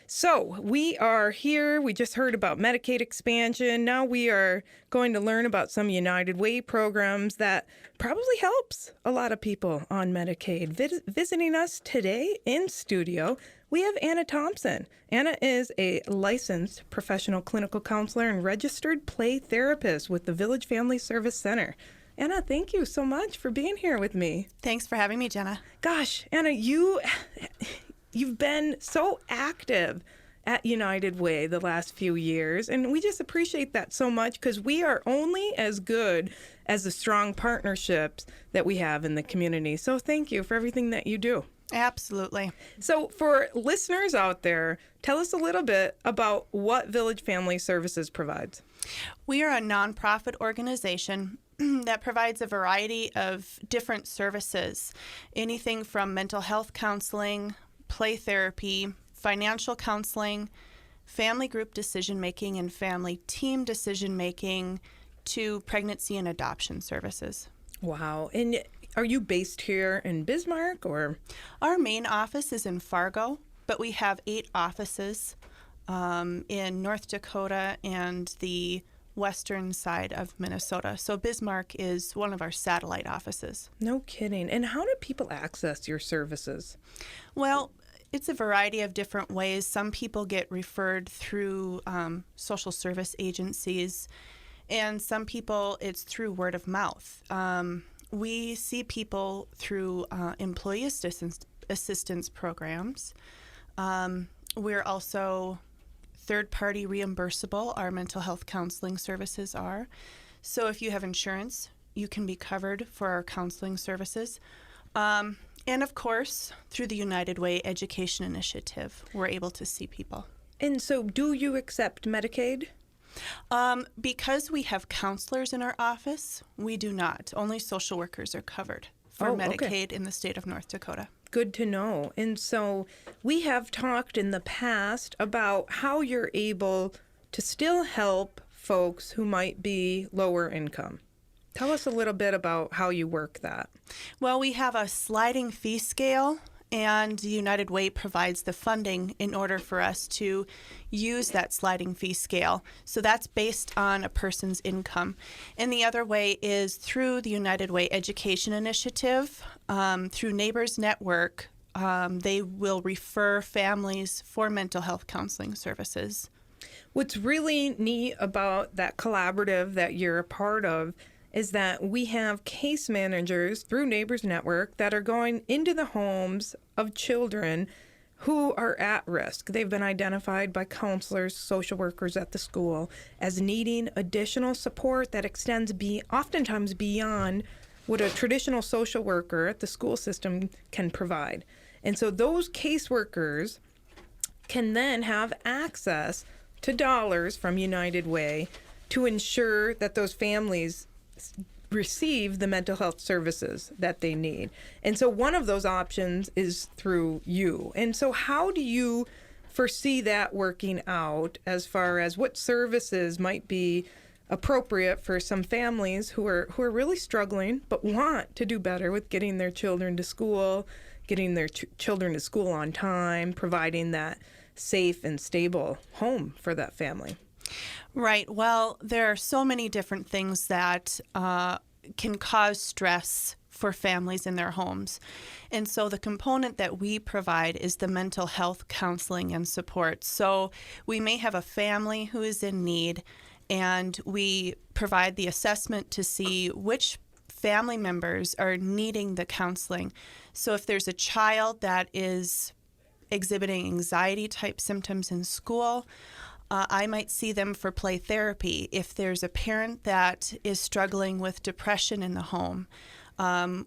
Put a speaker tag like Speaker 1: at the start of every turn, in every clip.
Speaker 1: So we are here. We just heard about Medicaid expansion. Now we are going to learn about some United Way programs that probably helps a lot of people on Medicaid. Visiting us today in studio, we have Anna Thompson. Anna is a licensed professional clinical counselor and registered play therapist with the Village Family Service Center. Anna, thank you so much for being here with me.
Speaker 2: Thanks for having me, Jenna.
Speaker 1: Gosh, Anna, you've been so active at United Way the last few years, and we just appreciate that so much because we are only as good as the strong partnerships that we have in the community. So thank you for everything that you do.
Speaker 2: Absolutely.
Speaker 1: So for listeners out there, tell us a little bit about what Village Family Services provides.
Speaker 2: We are a nonprofit organization that provides a variety of different services, anything from mental health counseling, play therapy, financial counseling, family group decision-making and family team decision-making, to pregnancy and adoption services.
Speaker 1: Wow. And are you based here in Bismarck or?
Speaker 2: Our main office is in Fargo, but we have 8 offices in North Dakota and the western side of Minnesota. So Bismarck is one of our satellite offices.
Speaker 1: No kidding. And how do people access your services?
Speaker 2: Well, it's a variety of different ways. Some people get referred through social service agencies, and some people it's through word of mouth. We see people through employee assistance programs. We're also third-party reimbursable. Our mental health counseling services are. So if you have insurance, you can be covered for our counseling services. And of course, through the United Way Education Initiative, we're able to see people.
Speaker 1: And so do you accept Medicaid?
Speaker 2: Because we have counselors in our office, we do not. Only social workers are covered for Medicaid in the state of North Dakota.
Speaker 1: Good to know. And so we have talked in the past about how you're able to still help folks who might be lower income. Tell us a little bit about how you work that.
Speaker 2: Well, we have a sliding fee scale, and United Way provides the funding in order for us to use that sliding fee scale. So that's based on a person's income. And the other way is through the United Way Education Initiative, through Neighbors Network. They will refer families for mental health counseling services.
Speaker 1: What's really neat about that collaborative that you're a part of is that we have case managers through Neighbors Network that are going into the homes of children who are at risk. They've been identified by counselors, social workers at the school as needing additional support that extends oftentimes beyond what a traditional social worker at the school system can provide. And so those caseworkers can then have access to dollars from United Way to ensure that those families receive the mental health services that they need. And so one of those options is through you. And so how do you foresee that working out as far as what services might be appropriate for some families who are really struggling but want to do better with getting their children to school, getting their children to school on time, providing that safe and stable home for that family?
Speaker 2: Right. Well, there are so many different things that can cause stress for families in their homes. And so the component that we provide is the mental health counseling and support. So we may have a family who is in need, and we provide the assessment to see which family members are needing the counseling. So if there's a child that is exhibiting anxiety type symptoms in school, I might see them for play therapy. If there's a parent that is struggling with depression in the home,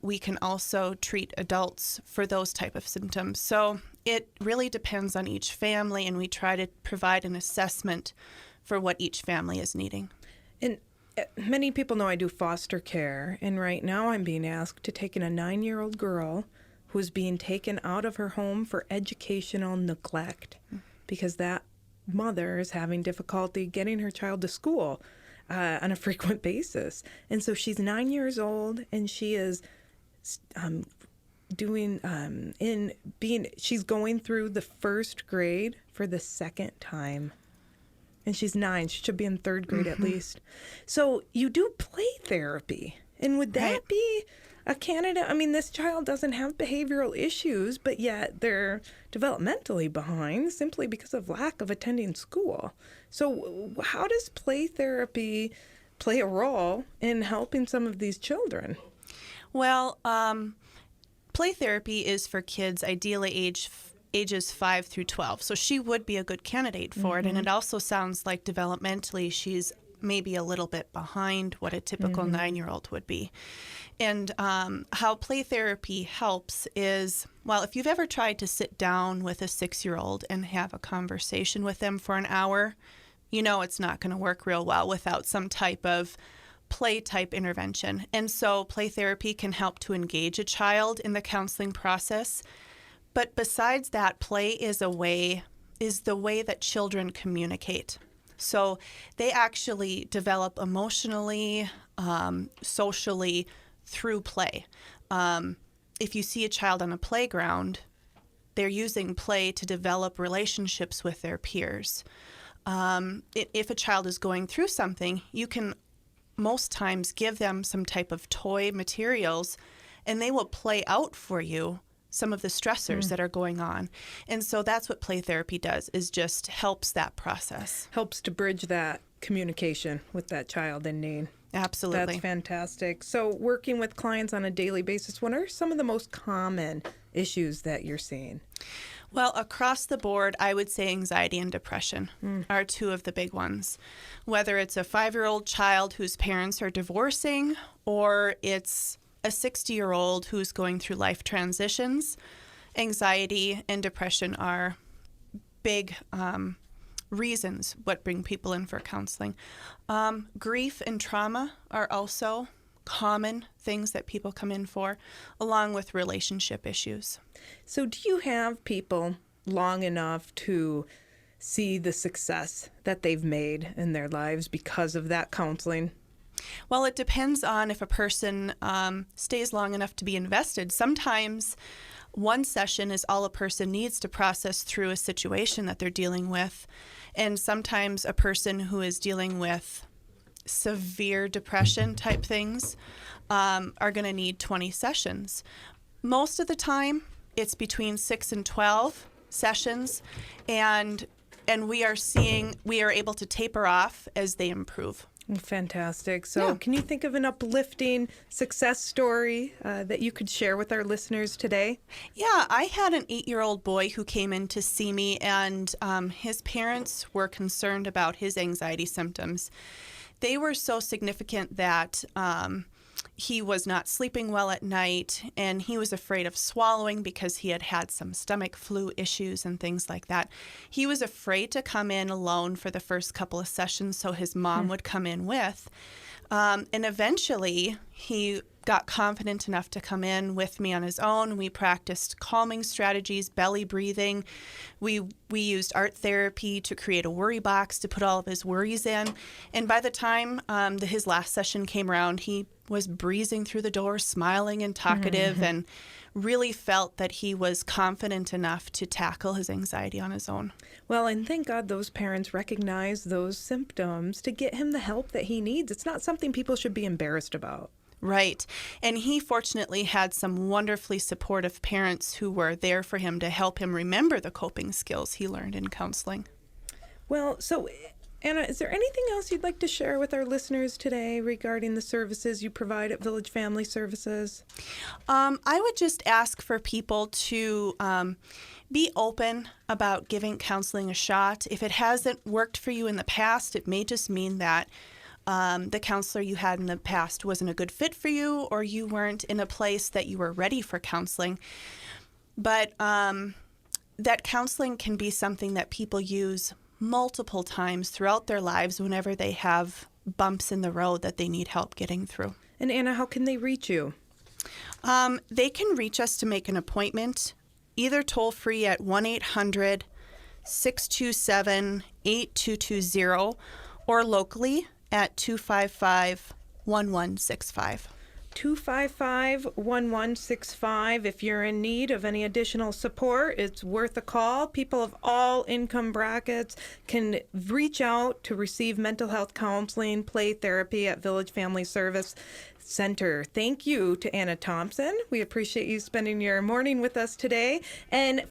Speaker 2: we can also treat adults for those type of symptoms. So it really depends on each family, and we try to provide an assessment for what each family is needing.
Speaker 1: And many people know I do foster care, and right now I'm being asked to take in a 9-year-old girl who's being taken out of her home for educational neglect because that mother is having difficulty getting her child to school on a frequent basis. And so she's 9 years old, and she is doing she's going through the first grade for the second time. And she's 9. She should be in third grade at least. So you do play therapy. And would that be a candidate? I mean, this child doesn't have behavioral issues, but yet they're developmentally behind simply because of lack of attending school. So how does play therapy play a role in helping some of these children?
Speaker 2: Well, play therapy is for kids ideally ages 5 through 12. So she would be a good candidate for it. And it also sounds like developmentally she's maybe a little bit behind what a typical 9-year-old would be. And how play therapy helps is, well, if you've ever tried to sit down with a 6-year-old and have a conversation with them for an hour, you know it's not going to work real well without some type of play type intervention. And so play therapy can help to engage a child in the counseling process. But besides that, play is the way that children communicate. So they actually develop emotionally, socially through play. If you see a child on a playground, they're using play to develop relationships with their peers. If a child is going through something, you can most times give them some type of toy materials, and they will play out for you some of the stressors that are going on. And so that's what play therapy does, is just helps that process.
Speaker 1: Helps to bridge that communication with that child in need.
Speaker 2: Absolutely.
Speaker 1: That's fantastic. So working with clients on a daily basis, what are some of the most common issues that you're seeing?
Speaker 2: Well, across the board, I would say anxiety and depression are two of the big ones. Whether it's a 5-year-old child whose parents are divorcing, or it's a 60-year-old who's going through life transitions, anxiety and depression are big reasons what bring people in for counseling. Grief and trauma are also common things that people come in for, along with relationship issues.
Speaker 1: So do you have people long enough to see the success that they've made in their lives because of that counseling?
Speaker 2: Well, it depends on if a person stays long enough to be invested. Sometimes one session is all a person needs to process through a situation that they're dealing with. And sometimes a person who is dealing with severe depression type things are going to need 20 sessions. Most of the time, it's between 6 and 12 sessions, and we are able to taper off as they improve.
Speaker 1: Fantastic. So can you think of an uplifting success story that you could share with our listeners today?
Speaker 2: Yeah, I had an 8-year-old boy who came in to see me, and his parents were concerned about his anxiety symptoms. They were so significant that he was not sleeping well at night, and he was afraid of swallowing because he had had some stomach flu issues and things like that. He was afraid to come in alone for the first couple of sessions, so his mom would come in with. And eventually, he got confident enough to come in with me on his own. We practiced calming strategies, belly breathing. We used art therapy to create a worry box to put all of his worries in. And by the time his last session came around, he was breezing through the door, smiling and talkative, and really felt that he was confident enough to tackle his anxiety on his own.
Speaker 1: Well, and thank God those parents recognize those symptoms to get him the help that he needs. It's not something people should be embarrassed about.
Speaker 2: Right. And he fortunately had some wonderfully supportive parents who were there for him to help him remember the coping skills he learned in counseling.
Speaker 1: Well, so Anna, is there anything else you'd like to share with our listeners today regarding the services you provide at Village Family Services?
Speaker 2: I would just ask for people to be open about giving counseling a shot. If it hasn't worked for you in the past, it may just mean that the counselor you had in the past wasn't a good fit for you, or you weren't in a place that you were ready for counseling. But that counseling can be something that people use multiple times throughout their lives whenever they have bumps in the road that they need help getting through.
Speaker 1: And Anna, how can they reach you?
Speaker 2: They can reach us to make an appointment, either toll free at 1-800-627-8220 or locally at 255-1165.
Speaker 1: 888-255-1165. If you're in need of any additional support, it's worth a call. People of all income brackets can reach out to receive mental health counseling, play therapy at Village Family Service Center. Thank you to Anna Thompson. We appreciate you spending your morning with us today. And